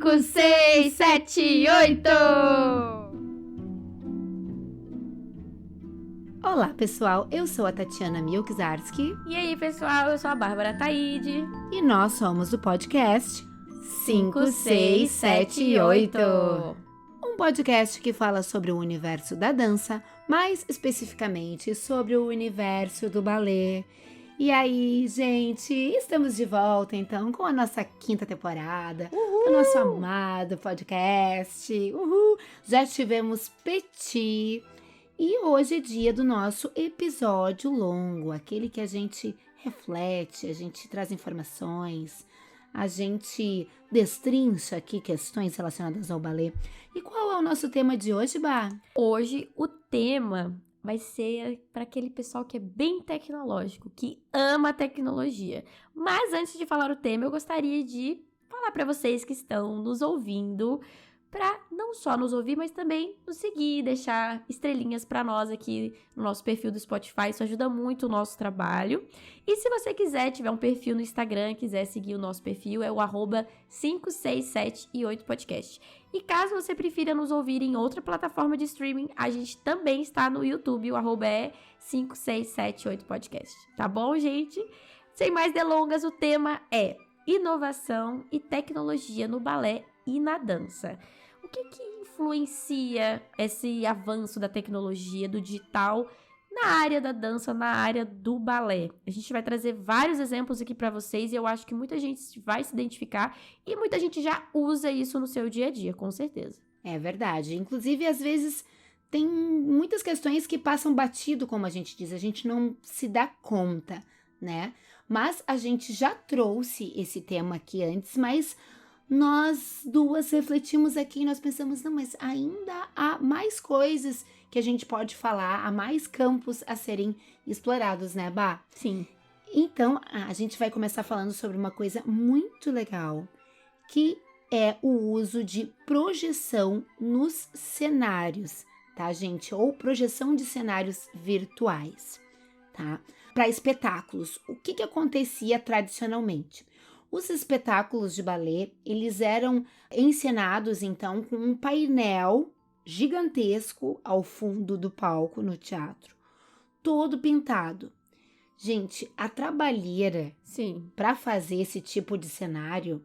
5, 6, 7, 8! Olá, pessoal. Eu sou a Tatiana Milczarski. E aí, pessoal, eu sou a Bárbara Taide. E nós somos o podcast 5, 6, 7, 8. Um podcast que fala sobre o universo da dança, mais especificamente sobre o universo do balé. E aí, gente, estamos de volta, então, com a nossa 5ª temporada, o nosso amado podcast. Uhul! Já tivemos Petit e hoje é dia do nosso episódio longo, aquele que a gente reflete, a gente traz informações, a gente destrincha aqui questões relacionadas ao balé. E qual é o nosso tema de hoje, Bá? Hoje, o tema vai ser para aquele pessoal que é bem tecnológico, que ama tecnologia. Mas antes de falar o tema, eu gostaria de falar para vocês que estão nos ouvindo, para não só nos ouvir, mas também nos seguir, deixar estrelinhas para nós aqui no nosso perfil do Spotify. Isso ajuda muito o nosso trabalho. E se você quiser, tiver um perfil no Instagram, quiser seguir o nosso perfil, é o @567e8podcast. E caso você prefira nos ouvir em outra plataforma de streaming, a gente também está no YouTube, o @567e8podcast. Tá bom, gente? Sem mais delongas, o tema é inovação e tecnologia no balé e na dança. O que influencia esse avanço da tecnologia, do digital, na área da dança, na área do balé? A gente vai trazer vários exemplos aqui para vocês e eu acho que muita gente vai se identificar e muita gente já usa isso no seu dia a dia, com certeza. É verdade. Inclusive, às vezes, tem muitas questões que passam batido, como a gente diz, a gente não se dá conta, né? Mas a gente já trouxe esse tema aqui antes, mas nós duas refletimos aqui e nós pensamos, não, mas ainda há mais coisas que a gente pode falar, há mais campos a serem explorados, né, Bá? Sim. Então, a gente vai começar falando sobre uma coisa muito legal, que é o uso de projeção nos cenários, tá, gente? Ou projeção de cenários virtuais, tá? Para espetáculos. O que acontecia tradicionalmente? Os espetáculos de balé, eles eram encenados, então, com um painel gigantesco ao fundo do palco no teatro, todo pintado. Gente, a trabalheira para fazer esse tipo de cenário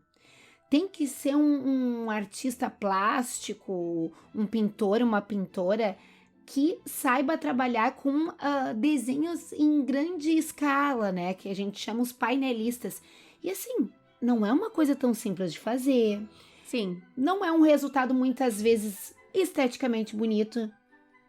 tem que ser um artista plástico, um pintor, uma pintora que saiba trabalhar com desenhos em grande escala, né? Que a gente chama os painelistas. E assim, não é uma coisa tão simples de fazer. Sim. Não é um resultado muitas vezes esteticamente bonito,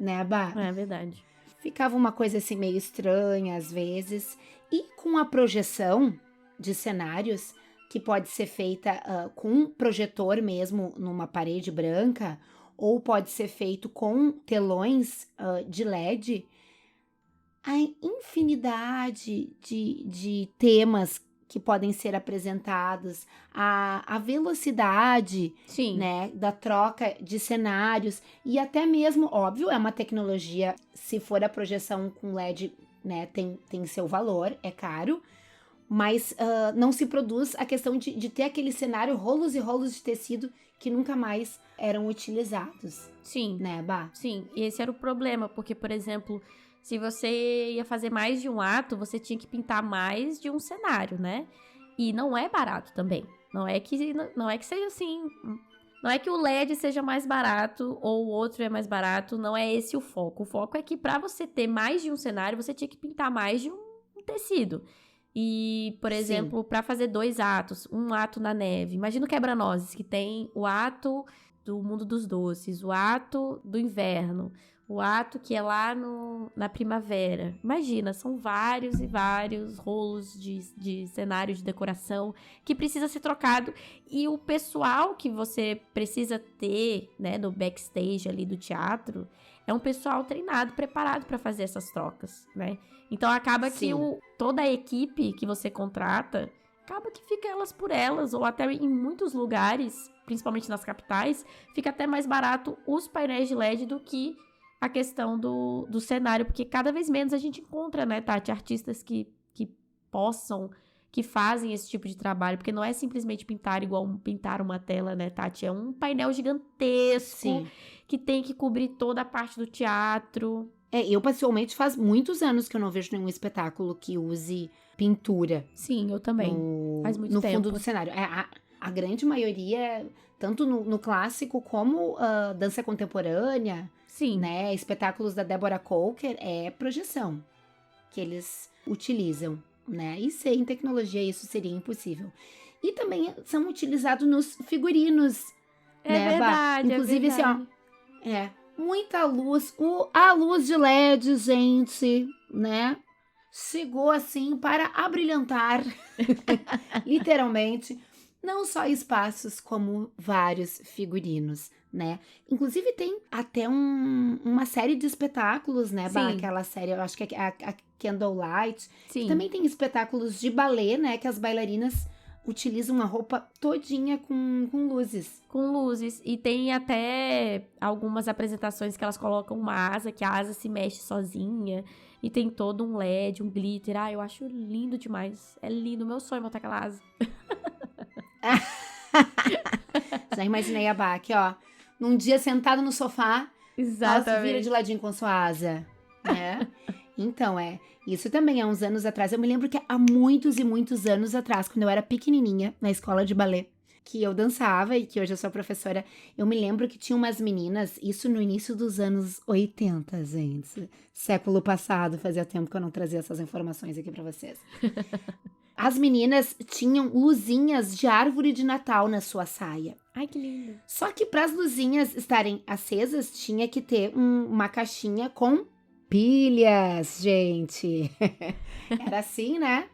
né, Bá? É verdade. Ficava uma coisa assim meio estranha às vezes. E com a projeção de cenários, que pode ser feita com um projetor mesmo numa parede branca, ou pode ser feito com telões de LED, a infinidade de temas que podem ser apresentados, a velocidade, Sim, né, da troca de cenários e até mesmo, óbvio, é uma tecnologia, se for a projeção com LED, né, tem seu valor, é caro, mas não se produz a questão de ter aquele cenário, rolos e rolos de tecido que nunca mais eram utilizados. Sim, né, Bá? Sim, e esse era o problema, porque, por exemplo, se você ia fazer mais de um ato, você tinha que pintar mais de um cenário, né? E não é barato também. Não é que seja assim. Não é que o LED seja mais barato ou o outro é mais barato. Não é esse o foco. O foco é que para você ter mais de um cenário, você tinha que pintar mais de um tecido. E, por exemplo, para fazer 2 atos, um ato na neve. Imagina o Quebra-Nozes, que tem o ato do Mundo dos Doces, o ato do inverno, o ato que é lá na primavera. Imagina, são vários e vários rolos de cenário de decoração que precisa ser trocado. E o pessoal que você precisa ter, né, no backstage ali do teatro, é um pessoal treinado, preparado para fazer essas trocas, né? Então acaba que toda a equipe que você contrata, acaba que fica elas por elas, ou até em muitos lugares, principalmente nas capitais, fica até mais barato os painéis de LED do que a questão do cenário, porque cada vez menos a gente encontra, né, Tati, artistas que que fazem esse tipo de trabalho, porque não é simplesmente pintar igual pintar uma tela, né, Tati? É um painel gigantesco Sim. que tem que cobrir toda a parte do teatro. Eu pessoalmente faz muitos anos que eu não vejo nenhum espetáculo que use pintura Sim, eu também. Faz muito no tempo. fundo do cenário. A grande maioria, tanto no clássico como dança contemporânea, Sim. né? Espetáculos da Deborah Coker, é projeção que eles utilizam, né? E sem tecnologia isso seria impossível. E também são utilizados nos figurinos, É né, Bá? verdade, Inclusive, é verdade. assim, ó, muita luz. A luz de LED, gente, né? Chegou assim para abrilhantar, literalmente, não só espaços, como vários figurinos, né? Inclusive tem até uma série de espetáculos, né, Bá? Sim. Aquela série, eu acho que é a Candlelight, que Sim. também tem espetáculos de balé, né? Que as bailarinas utilizam a roupa todinha com luzes. Com luzes. E tem até algumas apresentações que elas colocam uma asa, que a asa se mexe sozinha. E tem todo um LED, um glitter. Ah, eu acho lindo demais. É lindo. Meu sonho é montar aquela asa. Já imaginei a Bá aqui, ó. Num dia sentado no sofá, ela se vira de Exatamente. ladinho com sua asa, né? Então, isso também há uns anos atrás. Eu me lembro que há muitos e muitos anos atrás, quando eu era pequenininha, na escola de balé, que eu dançava e que hoje eu sou professora, eu me lembro que tinha umas meninas, isso no início dos anos 80, gente. Século passado, fazia tempo que eu não trazia essas informações aqui pra vocês. As meninas tinham luzinhas de árvore de Natal na sua saia. Ai, que lindo. Só que para as luzinhas estarem acesas, tinha que ter uma caixinha com pilhas, gente. Era assim, né?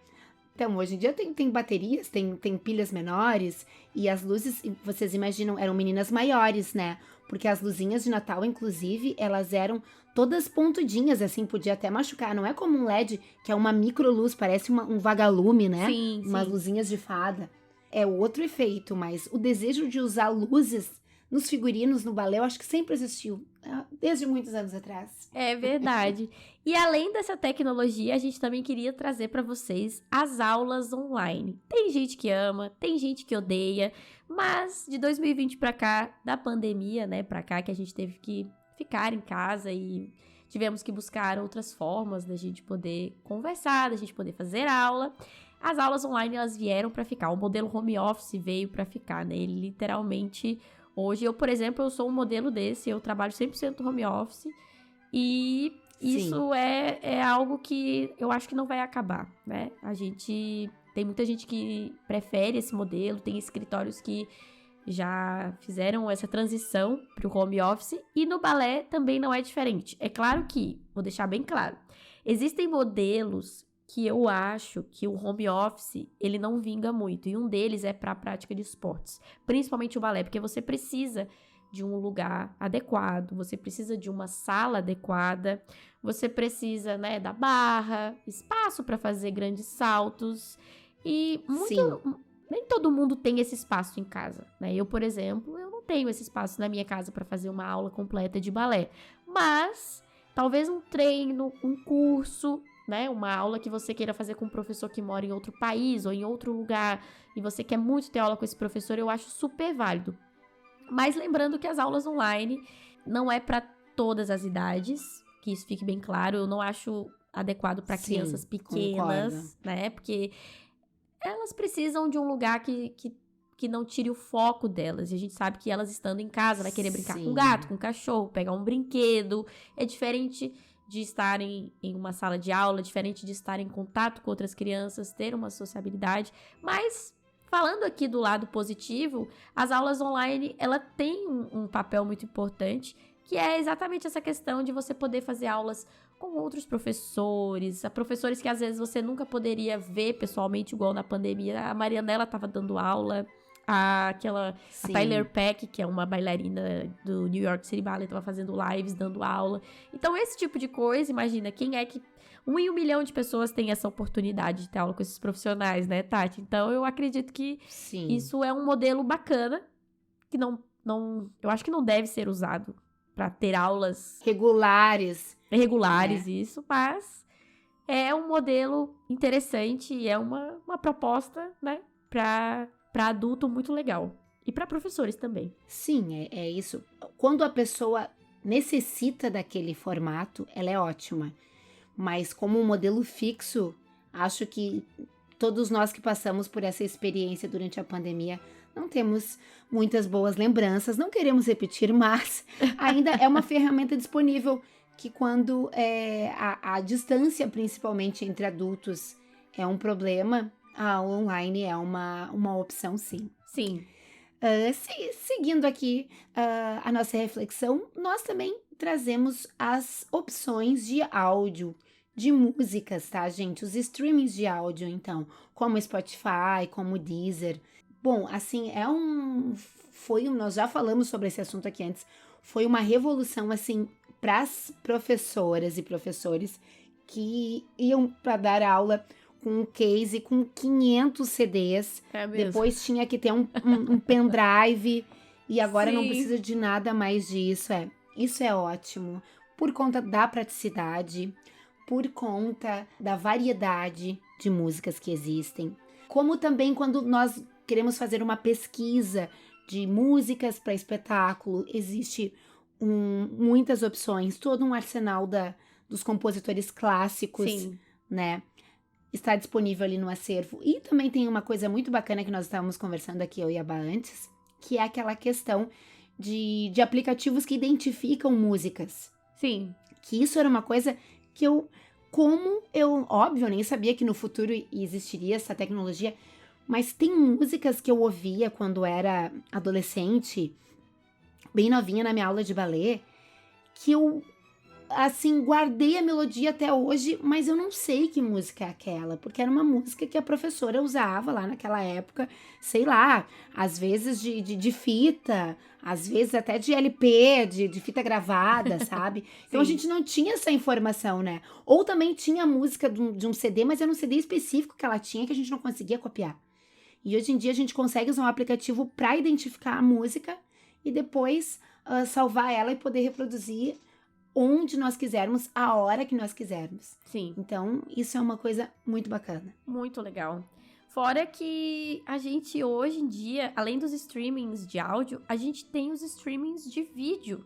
Então, hoje em dia tem baterias, tem pilhas menores, e as luzes, vocês imaginam, eram meninas maiores, né? Porque as luzinhas de Natal, inclusive, elas eram todas pontudinhas, assim, podia até machucar. Não é como um LED, que é uma microluz, parece um vagalume, né? Sim, Umas sim. luzinhas de fada. É outro efeito, mas o desejo de usar luzes nos figurinos, no balé, eu acho que sempre existiu, desde muitos anos atrás. É verdade. E além dessa tecnologia, a gente também queria trazer para vocês as aulas online. Tem gente que ama, tem gente que odeia, mas de 2020 para cá, da pandemia, né, para cá que a gente teve que ficar em casa e tivemos que buscar outras formas da gente poder conversar, da gente poder fazer aula. As aulas online elas vieram para ficar. O modelo home office veio para ficar, né? Ele literalmente hoje, eu, por exemplo, eu sou um modelo desse, eu trabalho 100% home office e isso é algo que eu acho que não vai acabar, né? Tem muita gente que prefere esse modelo, tem escritórios que já fizeram essa transição para o home office e no balé também não é diferente. É claro que, vou deixar bem claro, existem modelos que eu acho que o home office, ele não vinga muito. E um deles é para a prática de esportes. Principalmente o balé, porque você precisa de um lugar adequado, você precisa de uma sala adequada, você precisa, né, da barra, espaço para fazer grandes saltos. E nem todo mundo tem esse espaço em casa, né? Eu, por exemplo, eu não tenho esse espaço na minha casa para fazer uma aula completa de balé. Mas talvez um treino, um curso, né? Uma aula que você queira fazer com um professor que mora em outro país ou em outro lugar e você quer muito ter aula com esse professor, eu acho super válido. Mas lembrando que as aulas online não é para todas as idades, que isso fique bem claro, eu não acho adequado para crianças pequenas, concordo. né? Porque elas precisam de um lugar que não tire o foco delas. E a gente sabe que elas estando em casa vai querer brincar com o gato, com o cachorro, pegar um brinquedo. É diferente de estarem em uma sala de aula, diferente de estar em contato com outras crianças, ter uma sociabilidade. Mas, falando aqui do lado positivo, as aulas online, ela tem um papel muito importante, que é exatamente essa questão de você poder fazer aulas com outros professores que às vezes você nunca poderia ver pessoalmente, igual na pandemia. A Marianela estava dando aula, a Tyler Peck, que é uma bailarina do New York City Ballet, estava fazendo lives, dando aula. Então, esse tipo de coisa, imagina, quem é que 1 em 1 milhão de pessoas tem essa oportunidade de ter aula com esses profissionais, né, Tati? Então, eu acredito que isso é um modelo bacana, que eu acho que não deve ser usado para ter aulas regulares, isso, mas é um modelo interessante e é uma proposta, né, para adulto muito legal. E para professores também. Sim, é isso. Quando a pessoa necessita daquele formato, ela é ótima. Mas como um modelo fixo, acho que todos nós que passamos por essa experiência durante a pandemia não temos muitas boas lembranças, não queremos repetir, mas ainda é uma ferramenta disponível que quando a distância, principalmente entre adultos, é um problema, a online é uma opção, sim. Sim. Seguindo aqui a nossa reflexão, nós também trazemos as opções de áudio, de músicas, tá, gente? Os streamings de áudio, então, como Spotify, como Deezer. Bom, assim, nós já falamos sobre esse assunto aqui antes, foi uma revolução, assim, para as professoras e professores que iam para dar aula com um case com 500 CDs. É mesmo. Depois tinha que ter um pendrive. E agora Sim. não precisa de nada mais disso. Isso é ótimo. Por conta da praticidade, por conta da variedade de músicas que existem. Como também quando nós queremos fazer uma pesquisa de músicas para espetáculo, existe muitas opções, todo um arsenal dos compositores clássicos, Sim. né? Está disponível ali no acervo. E também tem uma coisa muito bacana que nós estávamos conversando aqui, eu e a Bá, antes, que é aquela questão de aplicativos que identificam músicas. Sim. Que isso era uma coisa que óbvio, eu nem sabia que no futuro existiria essa tecnologia, mas tem músicas que eu ouvia quando era adolescente, bem novinha na minha aula de balé, que eu assim, guardei a melodia até hoje, mas eu não sei que música é aquela, porque era uma música que a professora usava lá naquela época, sei lá, às vezes de fita, às vezes até de LP, de fita gravada, sabe? Então a gente não tinha essa informação, né? Ou também tinha a música de um CD, mas era um CD específico que ela tinha que a gente não conseguia copiar. E hoje em dia a gente consegue usar um aplicativo para identificar a música e depois salvar ela e poder reproduzir onde nós quisermos, a hora que nós quisermos. Sim. Então, isso é uma coisa muito bacana. Muito legal. Fora que a gente, hoje em dia, além dos streamings de áudio, a gente tem os streamings de vídeo,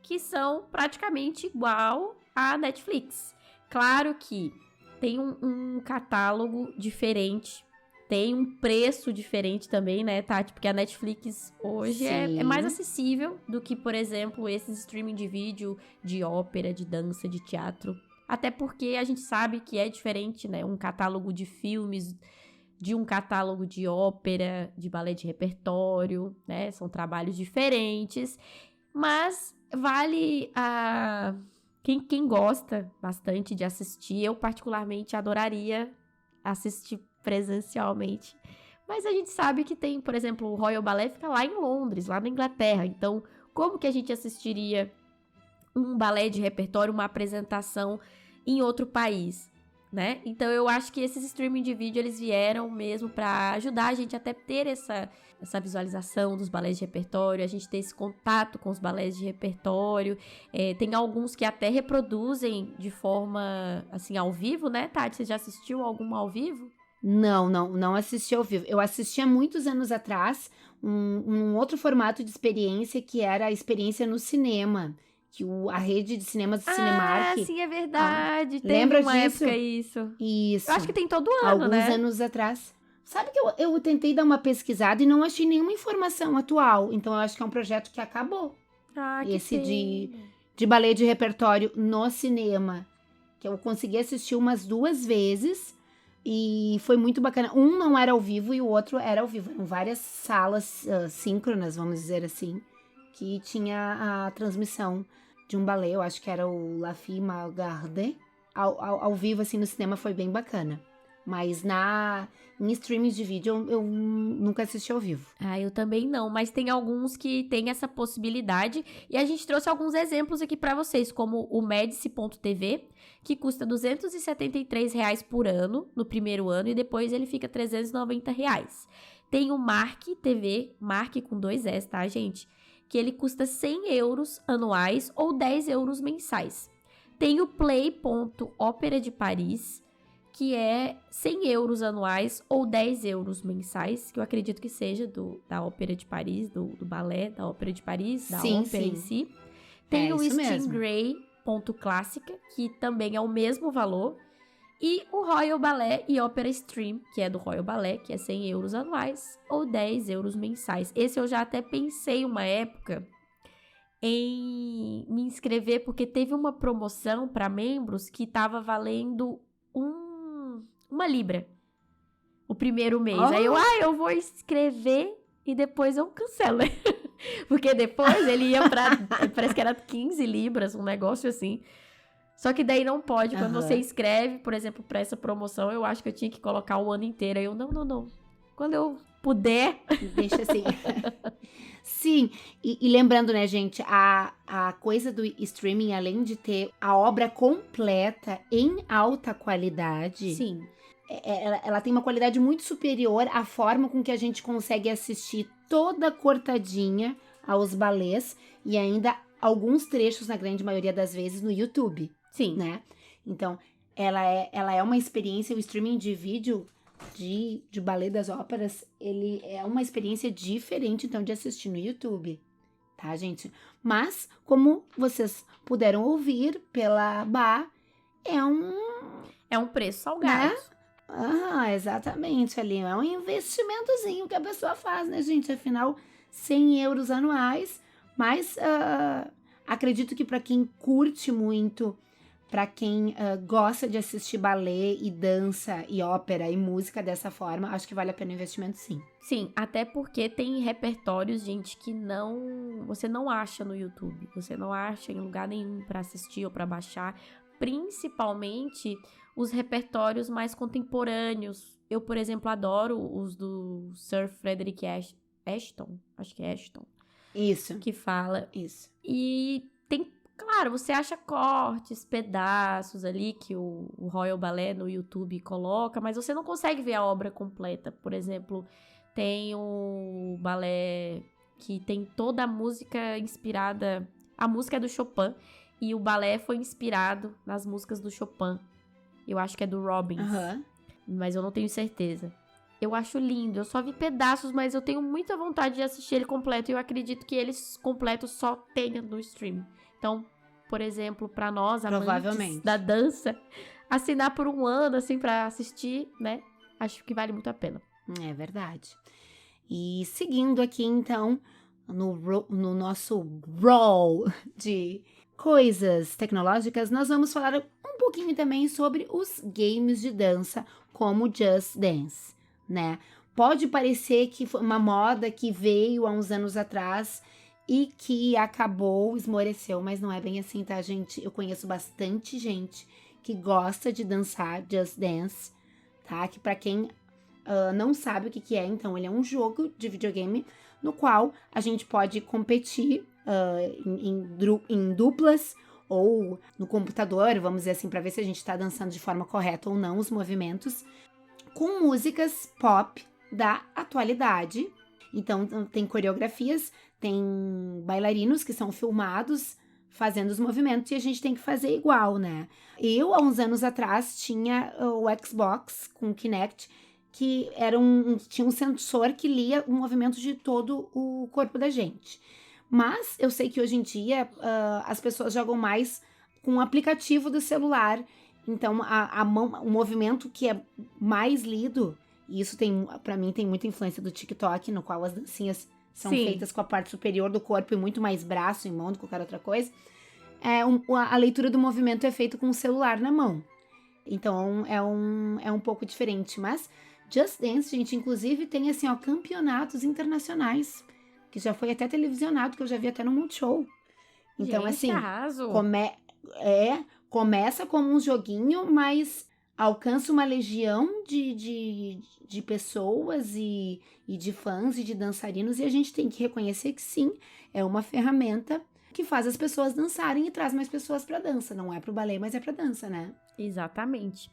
que são praticamente igual à Netflix. Claro que tem um catálogo diferente, tem um preço diferente também, né, Tati? Porque a Netflix hoje é mais acessível do que, por exemplo, esses streaming de vídeo, de ópera, de dança, de teatro. Até porque a gente sabe que é diferente, né? Um catálogo de filmes, de um catálogo de ópera, de balé de repertório, né? São trabalhos diferentes. Mas vale a... Quem gosta bastante de assistir, eu particularmente adoraria assistir presencialmente. Mas a gente sabe que tem, por exemplo, o Royal Ballet fica lá em Londres, lá na Inglaterra. Então, como que a gente assistiria um balé de repertório, uma apresentação em outro país, né? Então, eu acho que esses streaming de vídeo, eles vieram mesmo para ajudar a gente até ter essa visualização dos balés de repertório, a gente ter esse contato com os balés de repertório. Tem alguns que até reproduzem de forma, assim, ao vivo, né, Tati? Você já assistiu algum ao vivo? Não assisti ao vivo. Eu assisti há muitos anos atrás um outro formato de experiência que era a experiência no cinema, que a rede de cinemas Cinemark... Ah, sim, é verdade. Teve lembra uma disso? época isso. Isso. Eu acho que tem todo ano, né? Alguns anos atrás. Sabe que eu tentei dar uma pesquisada e não achei nenhuma informação atual. Então, eu acho que é um projeto que acabou. Ah, que Esse pena. de balé de repertório no cinema, que eu consegui assistir umas 2 vezes e foi muito bacana. Um não era ao vivo e o outro era ao vivo. Eram várias salas síncronas, vamos dizer assim, que tinha a transmissão de um balé. Eu acho que era o La Fille Malgarde. Ao vivo, assim, no cinema foi bem bacana. Mas em streaming de vídeo eu nunca assisti ao vivo. Ah, eu também não, mas tem alguns que tem essa possibilidade e a gente trouxe alguns exemplos aqui pra vocês, como o Medici.tv, que custa R$ 273 por ano no primeiro ano e depois ele fica R$ 390. Tem o Mark TV, Mark com 2 S, tá, gente? Que ele custa 100 euros anuais ou 10 euros mensais. tem o Play.Ópera de Paris, que é 100 euros anuais ou 10 euros mensais, que eu acredito que seja da Ópera de Paris, do balé da Ópera de Paris, da ópera em si. Tem o Stingray.Clássica, que também é o mesmo valor. E o Royal Ballet e Opera Stream, que é do Royal Ballet, que é 100 euros anuais ou 10 euros mensais. Esse eu já até pensei uma época em me inscrever, porque teve uma promoção para membros que estava valendo uma libra o primeiro mês. Aí eu vou inscrever e depois eu cancelo. Porque depois ele ia parece que era 15 libras, um negócio assim. Só que daí não pode. Quando você inscreve, por exemplo, para essa promoção, eu acho que eu tinha que colocar o ano inteiro. Aí eu, não. Quando eu puder... Deixa assim. Sim, e lembrando, né, gente, a coisa do streaming, além de ter a obra completa em alta qualidade... Sim. Ela tem uma qualidade muito superior à forma com que a gente consegue assistir toda cortadinha aos balés e ainda alguns trechos, na grande maioria das vezes, no YouTube. Sim. Né? Então, ela é uma experiência, o streaming de vídeo de balé das óperas, ele é uma experiência diferente, então, de assistir no YouTube. Tá, gente? Mas, como vocês puderam ouvir pela Bá, é um preço salgado. Né? Exatamente, ali é um investimentozinho que a pessoa faz, né, gente? Afinal, 100 euros anuais, mas acredito que para quem curte muito, para quem gosta de assistir balé e dança e ópera e música dessa forma, acho que vale a pena o investimento, sim. Sim, até porque tem repertórios, gente, que você não acha no YouTube, você não acha em lugar nenhum para assistir ou para baixar, principalmente os repertórios mais contemporâneos. Eu, por exemplo, adoro os do Sir Frederick Ashton, acho que é Ashton. Isso. Que fala. Isso. E tem, claro, você acha cortes, pedaços ali que o Royal Ballet no YouTube coloca, mas você não consegue ver a obra completa. Por exemplo, tem o balé que tem toda a música inspirada... A música é do Chopin e o balé foi inspirado nas músicas do Chopin. Eu acho que é do Robbins, mas eu não tenho certeza. Eu acho lindo, eu só vi pedaços, mas eu tenho muita vontade de assistir ele completo. E eu acredito que ele completo só tenha no stream. Então, por exemplo, pra nós, amantes da dança, assinar por um ano, assim, pra assistir, né? Acho que vale muito a pena. É verdade. E seguindo aqui, então, no nosso roll de coisas tecnológicas, nós vamos falar um pouquinho também sobre os games de dança, como Just Dance, né? Pode parecer que foi uma moda que veio há uns anos atrás e que acabou, esmoreceu, mas não é bem assim, tá, gente? Eu conheço bastante gente que gosta de dançar Just Dance, tá? Que pra quem não sabe o que é, então ele é um jogo de videogame no qual a gente pode competir em duplas ou no computador, vamos dizer assim, para ver se a gente está dançando de forma correta ou não os movimentos, com músicas pop da atualidade. Então, tem coreografias, tem bailarinos que são filmados fazendo os movimentos e a gente tem que fazer igual, né? Eu, há uns anos atrás, tinha o Xbox com o Kinect, que tinha um sensor que lia o movimento de todo o corpo da gente. Mas eu sei que hoje em dia as pessoas jogam mais com o aplicativo do celular. Então, o movimento que é mais lido, e isso pra mim tem muita influência do TikTok, no qual as dancinhas são feitas com a parte superior do corpo e muito mais braço e mão do que qualquer outra coisa. A leitura do movimento é feita com o celular na mão. Então, é um pouco diferente. Mas Just Dance, gente, inclusive tem assim, campeonatos internacionais, que já foi até televisionado, que eu já vi até no Multishow. Então, gente, assim, arraso. começa como um joguinho, mas alcança uma legião de pessoas e de fãs e de dançarinos, e a gente tem que reconhecer que sim, é uma ferramenta que faz as pessoas dançarem e traz mais pessoas pra dança. Não é pro balé, mas é pra dança, né? Exatamente.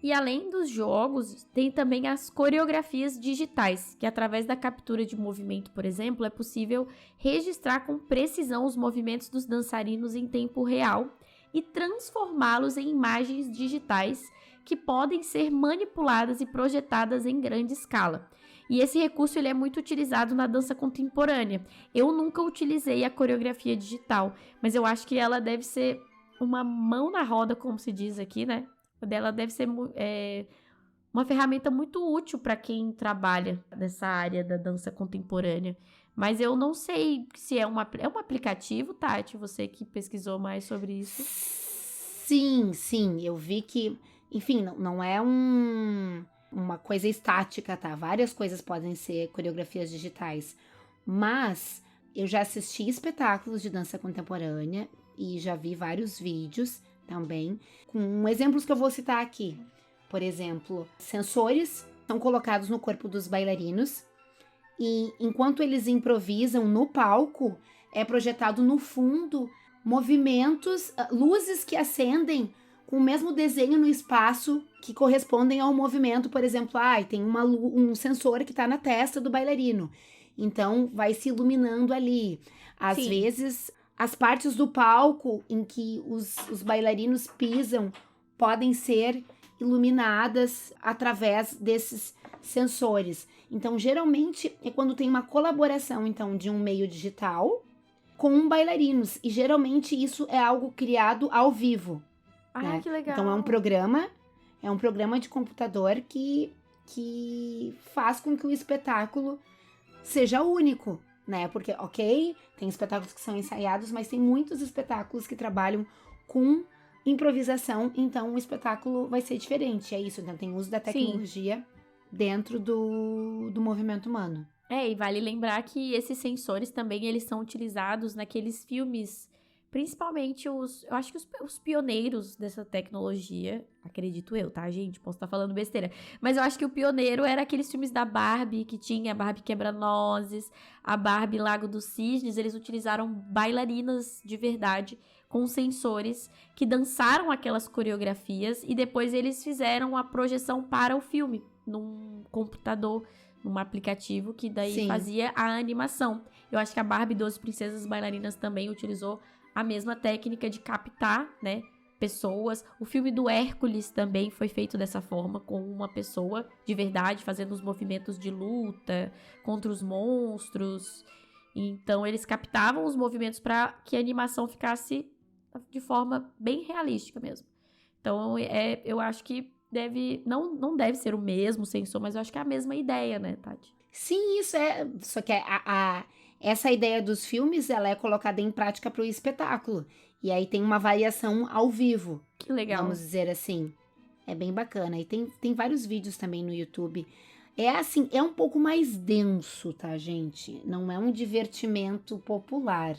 E além dos jogos, tem também as coreografias digitais, que através da captura de movimento, por exemplo, é possível registrar com precisão os movimentos dos dançarinos em tempo real, e transformá-los em imagens digitais que podem ser manipuladas e projetadas em grande escala. E esse recurso ele é muito utilizado na dança contemporânea. Eu nunca utilizei a coreografia digital, mas eu acho que ela deve ser uma mão na roda, como se diz aqui, né? Ela deve ser uma ferramenta muito útil para quem trabalha nessa área da dança contemporânea. Mas eu não sei se é um aplicativo, Tati, você que pesquisou mais sobre isso. Sim, eu vi que, enfim, não é uma coisa estática, tá? Várias coisas podem ser coreografias digitais, mas eu já assisti espetáculos de dança contemporânea e já vi vários vídeos também, com exemplos que eu vou citar aqui. Por exemplo, sensores são colocados no corpo dos bailarinos e enquanto eles improvisam no palco, é projetado no fundo movimentos, luzes que acendem com o mesmo desenho no espaço que correspondem ao movimento. Por exemplo, tem um sensor que está na testa do bailarino, então vai se iluminando ali. Às Sim. vezes, as partes do palco em que os bailarinos pisam podem ser iluminadas através desses sensores. Então, geralmente, é quando tem uma colaboração, então, de um meio digital com bailarinos. E, geralmente, isso é algo criado ao vivo. Né? Que legal. Então, é um programa de computador que faz com que o espetáculo seja único, né? Porque, ok, tem espetáculos que são ensaiados, mas tem muitos espetáculos que trabalham com improvisação, então o espetáculo vai ser diferente, é isso. Então, tem uso da tecnologia dentro do movimento humano. E vale lembrar que esses sensores também, eles são utilizados naqueles filmes, principalmente eu acho que os pioneiros dessa tecnologia, acredito eu, tá, gente? Posso estar falando besteira, mas eu acho que o pioneiro era aqueles filmes da Barbie, que tinha a Barbie Quebra-Nozes, a Barbie Lago dos Cisnes. Eles utilizaram bailarinas de verdade com sensores que dançaram aquelas coreografias e depois eles fizeram a projeção para o filme num computador, num aplicativo que daí fazia a animação. Eu acho que a Barbie 12 Princesas Bailarinas também utilizou a mesma técnica de captar, né, pessoas. O filme do Hércules também foi feito dessa forma, com uma pessoa de verdade fazendo os movimentos de luta contra os monstros. Então eles captavam os movimentos para que a animação ficasse de forma bem realística mesmo. Então eu acho que não deve ser o mesmo sensor, mas eu acho que é a mesma ideia, né, Tati? Sim, isso é. Só que essa ideia dos filmes, ela é colocada em prática para o espetáculo. E aí tem uma variação ao vivo. Que legal. Vamos dizer assim. É bem bacana. E tem vários vídeos também no YouTube. É assim, é um pouco mais denso, tá, gente? Não é um divertimento popular.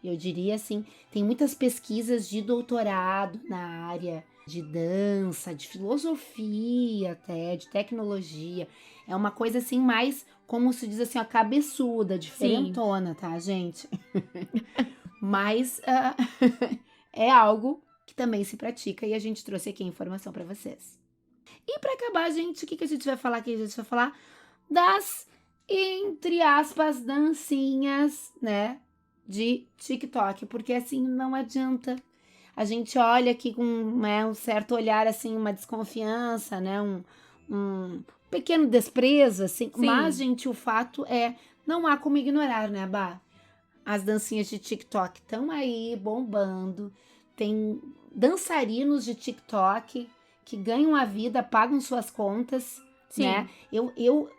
Eu diria assim, tem muitas pesquisas de doutorado na área de dança, de filosofia até, de tecnologia. É uma coisa assim mais, como se diz assim, a cabeçuda, diferentona, tá, gente? Mas é algo que também se pratica e a gente trouxe aqui a informação pra vocês. E pra acabar, gente, o que a gente vai falar aqui? A gente vai falar das, entre aspas, dancinhas, né, de TikTok, porque assim não adianta. A gente olha aqui com um certo olhar, assim, uma desconfiança, né, um pequeno desprezo, assim. Sim. Mas, gente, o fato é, não há como ignorar, né, Bá? As dancinhas de TikTok estão aí bombando. Tem dançarinos de TikTok que ganham a vida, pagam suas contas, né? Eu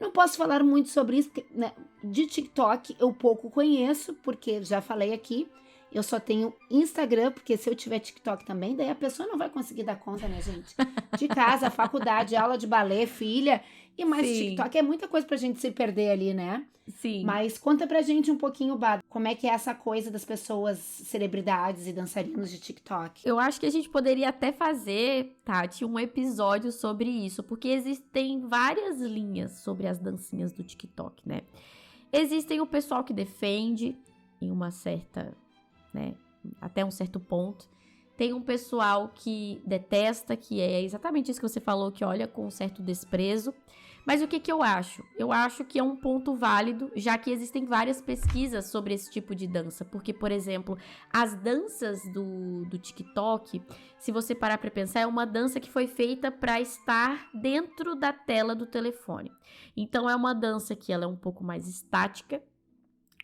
não posso falar muito sobre isso, porque, né, de TikTok eu pouco conheço, porque já falei aqui, eu só tenho Instagram, porque se eu tiver TikTok também, daí a pessoa não vai conseguir dar conta, né, gente? De casa, faculdade, aula de balé, filha, e mais TikTok é muita coisa pra gente se perder ali, né? Sim. Mas conta pra gente um pouquinho, Bá, como é que é essa coisa das pessoas, celebridades e dançarinos de TikTok? Eu acho que a gente poderia até fazer, Tati, um episódio sobre isso, porque existem várias linhas sobre as dancinhas do TikTok, né? Existem o pessoal que defende em uma certa, né, até um certo ponto. Tem um pessoal que detesta, que é exatamente isso que você falou, que olha com um certo desprezo. Mas o que que eu acho? Eu acho que é um ponto válido, já que existem várias pesquisas sobre esse tipo de dança. Porque, por exemplo, as danças do TikTok, se você parar pra pensar, é uma dança que foi feita para estar dentro da tela do telefone. Então, é uma dança que ela é um pouco mais estática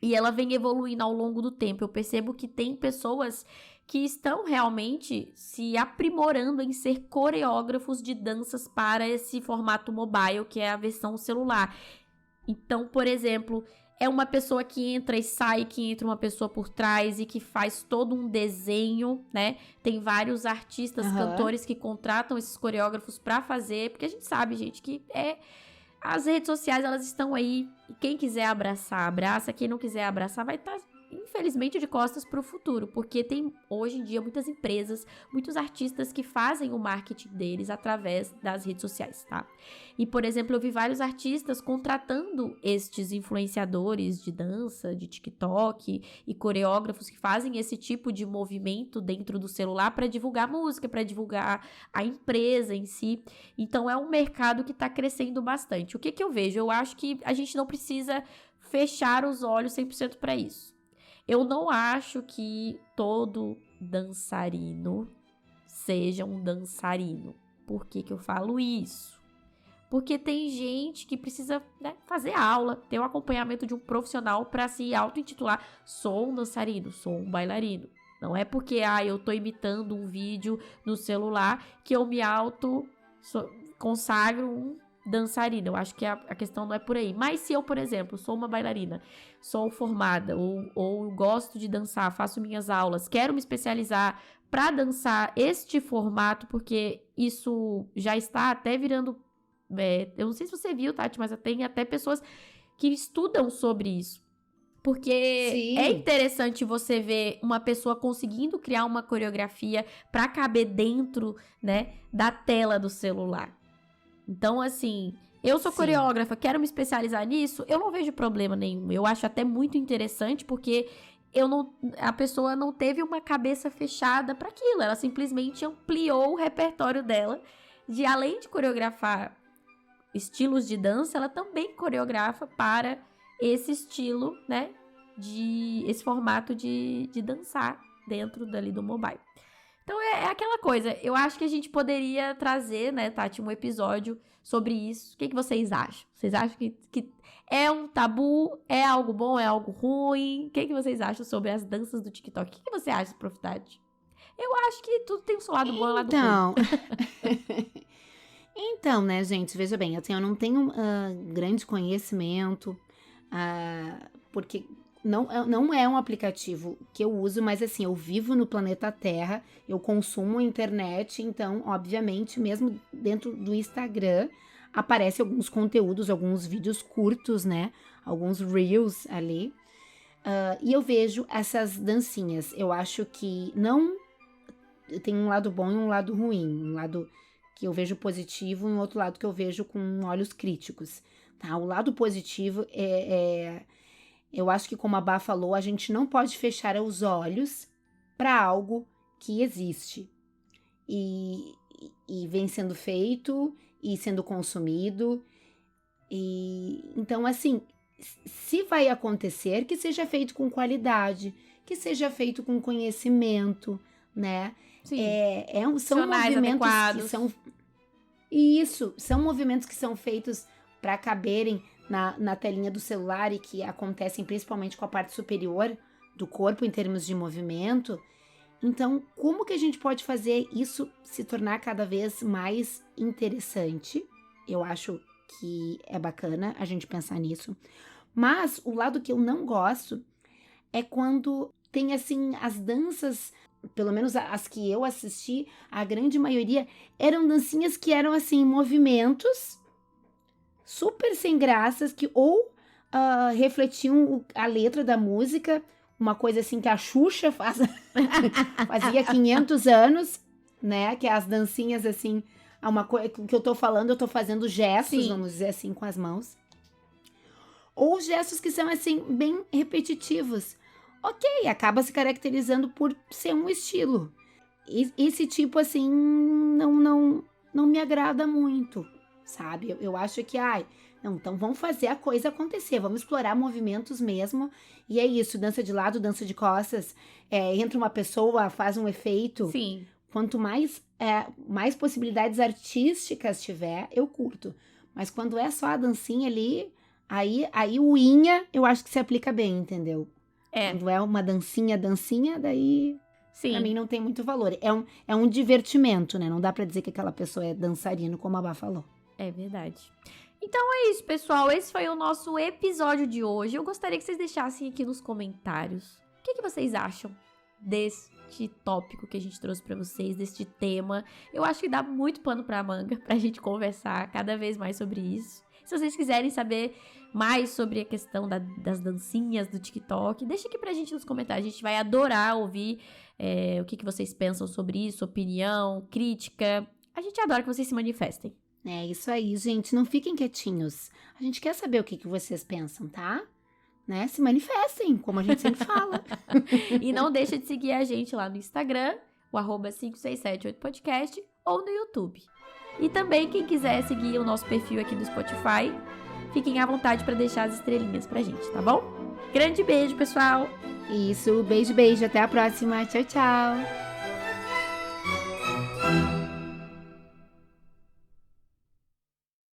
e ela vem evoluindo ao longo do tempo. Eu percebo que tem pessoas que estão realmente se aprimorando em ser coreógrafos de danças para esse formato mobile, que é a versão celular. Então, por exemplo, é uma pessoa que entra e sai, que entra uma pessoa por trás e que faz todo um desenho, né? Tem vários artistas, cantores que contratam esses coreógrafos para fazer, porque a gente sabe, gente, que as redes sociais, elas estão aí, e quem quiser abraçar, abraça, quem não quiser abraçar vai estar, infelizmente, de costas para o futuro, porque tem, hoje em dia, muitas empresas, muitos artistas que fazem o marketing deles através das redes sociais, tá? E, por exemplo, eu vi vários artistas contratando estes influenciadores de dança, de TikTok e coreógrafos que fazem esse tipo de movimento dentro do celular para divulgar música, para divulgar a empresa em si. Então, é um mercado que está crescendo bastante. O que que eu vejo? Eu acho que a gente não precisa fechar os olhos 100% para isso. Eu não acho que todo dançarino seja um dançarino. Por que que eu falo isso? Porque tem gente que precisa, né, fazer aula, ter o acompanhamento de um profissional para se auto-intitular: sou um dançarino, sou um bailarino. Não é porque eu tô imitando um vídeo no celular que eu me consagro um dançarina. Eu acho que a questão não é por aí. Mas se eu, por exemplo, sou uma bailarina, sou formada ou gosto de dançar, faço minhas aulas, quero me especializar para dançar este formato, porque isso já está até virando... eu não sei se você viu, Tati, mas tem até pessoas que estudam sobre isso. Porque Sim. É interessante você ver uma pessoa conseguindo criar uma coreografia para caber dentro, né, da tela do celular. Então, assim, eu sou coreógrafa, quero me especializar nisso, eu não vejo problema nenhum. Eu acho até muito interessante, porque a pessoa não teve uma cabeça fechada para aquilo. Ela simplesmente ampliou o repertório dela, de além de coreografar estilos de dança, ela também coreografa para esse estilo, né, esse formato de dançar dentro dali do mobile. Então, é aquela coisa. Eu acho que a gente poderia trazer, né, Tati, um episódio sobre isso. O que vocês acham? Vocês acham que é um tabu? É algo bom? É algo ruim? O que vocês acham sobre as danças do TikTok? O que você acha, Prof. Tati? Eu acho que tudo tem o seu lado bom e o lado ruim. Então, né, gente, veja bem, eu não tenho grande conhecimento, porque... Não é um aplicativo que eu uso, mas assim, eu vivo no planeta Terra, eu consumo a internet, então, obviamente, mesmo dentro do Instagram, aparecem alguns conteúdos, alguns vídeos curtos, né? Alguns reels ali. E eu vejo essas dancinhas. Eu acho que não... Tem um lado bom e um lado ruim. Um lado que eu vejo positivo e um outro lado que eu vejo com olhos críticos. Tá? O lado positivo eu acho que, como a Bá falou, a gente não pode fechar os olhos para algo que existe e vem sendo feito e sendo consumido. Então, assim, se vai acontecer, que seja feito com qualidade, que seja feito com conhecimento, né? Sim. São movimentos adequados. Que são... Isso, são movimentos que são feitos para caberem na telinha do celular e que acontecem principalmente com a parte superior do corpo em termos de movimento. Então, como que a gente pode fazer isso se tornar cada vez mais interessante? Eu acho que é bacana a gente pensar nisso. Mas o lado que eu não gosto é quando tem, assim, as danças, pelo menos as que eu assisti, a grande maioria eram dancinhas que eram, assim, movimentos super sem graças, que ou refletiam a letra da música, uma coisa assim que a Xuxa fazia 500 anos, né? Que as dancinhas assim, uma coisa que eu tô falando, eu tô fazendo gestos, sim, vamos dizer assim, com as mãos. Ou gestos que são assim, bem repetitivos. Ok, acaba se caracterizando por ser um estilo. Esse tipo assim, não me agrada muito. sabe? Eu acho que, não, então vamos fazer a coisa acontecer, vamos explorar movimentos mesmo. E é isso, dança de lado, dança de costas, entra uma pessoa, faz um efeito. Sim. Quanto mais possibilidades artísticas tiver, eu curto. Mas quando é só a dancinha ali, aí o inha eu acho que se aplica bem, entendeu? Quando é uma dancinha, daí Sim. Pra mim não tem muito valor. É um divertimento, né? Não dá pra dizer que aquela pessoa é dançarino, como a Bá falou. É verdade. Então é isso, pessoal. Esse foi o nosso episódio de hoje. Eu gostaria que vocês deixassem aqui nos comentários o que vocês acham deste tópico que a gente trouxe pra vocês, deste tema. Eu acho que dá muito pano pra manga pra gente conversar cada vez mais sobre isso. Se vocês quiserem saber mais sobre a questão das dancinhas do TikTok, deixa aqui pra gente nos comentários. A gente vai adorar ouvir o que vocês pensam sobre isso, opinião, crítica. A gente adora que vocês se manifestem. É isso aí, gente. Não fiquem quietinhos. A gente quer saber o que vocês pensam, tá? Né? Se manifestem, como a gente sempre fala. E não deixa de seguir a gente lá no Instagram, o @5678podcast, ou no YouTube. E também, quem quiser seguir o nosso perfil aqui do Spotify, fiquem à vontade para deixar as estrelinhas pra gente, tá bom? Grande beijo, pessoal! Isso, beijo, beijo. Até a próxima. Tchau, tchau.